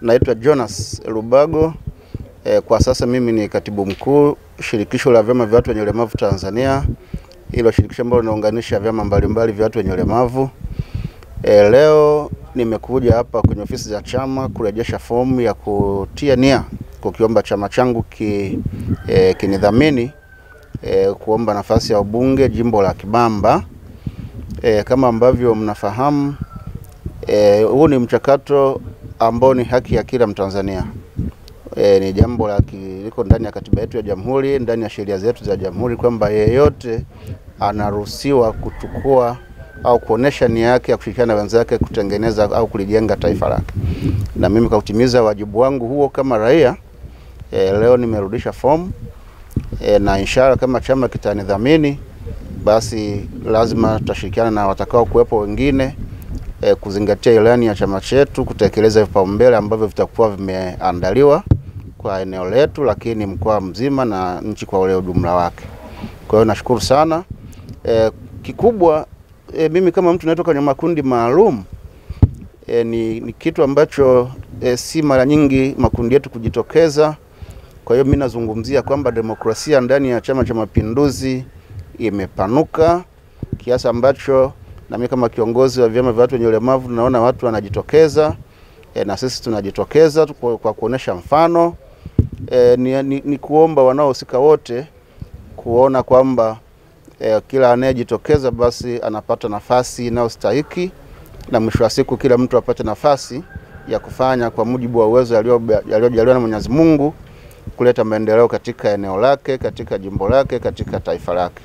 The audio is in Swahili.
Naitwa Jonas Lubago. Kwa sasa mimi ni katibu mkuu shirikisho la vyama vya watu wenye ulemavu Tanzania. Hilo shirikisho ambalo linaunganisha vyama mbalimbali vya watu wenye ulemavu. Leo nimekuja hapa kwenye ofisi za chama kurejesha fomu ya kutia nia kukiomba chama changu kinidhamini kuomba nafasi ya ubunge jimbo la Kibamba. Kama ambavyo mnafahamu, huu ni mchakato ambao ni haki ya kila Mtanzania. Ni jambo liko ndani ya katiba yetu ya Jamhuri, ndani ya sheria zetu za Jamhuri, kwamba yeyote anaruhusiwa kuchukua au kuonesha nia yake ya kushirikiana na wenzake kutengeneza au kulijenga taifa lake. Na mimi kwa kutimiza wajibu wangu huo kama raia, leo nimerudisha fomu na inshallah kama chama kitanidhamini, basi lazima tutashirikiana na watakao kuwepo wengine kuzingatia ilani ya chama chetu, kutekeleza vipaumbele ambavyo vitakuwa vimeandaliwa kwa eneo letu, lakini mkoa mzima na nchi kwa ujumla wake. Kwa hiyo nashukuru sana. Kikubwa mimi kama mtu natoka kwenye makundi maalum, ni kitu ambacho si mara nyingi makundi yetu kujitokeza. Kwa hiyo mimi nazungumzia kwamba demokrasia ndani ya Chama cha Mapinduzi imepanuka kiasi ambacho na mimi kama kiongozi wa vyama vya watu wenye ulemavu naona watu wanajitokeza, na sisi tunajitokeza kwa kuonesha mfano. Ni kuomba wanaohusika wote kuona kwamba kila anayejitokeza basi anapata nafasi inayostahili, na mwisho wa siku kila mtu apate nafasi ya kufanya kwa mujibu wa uwezo aliyojaliwa na Mwenyezi Mungu kuleta maendeleo katika eneo lake, katika jimbo lake, katika taifa lake.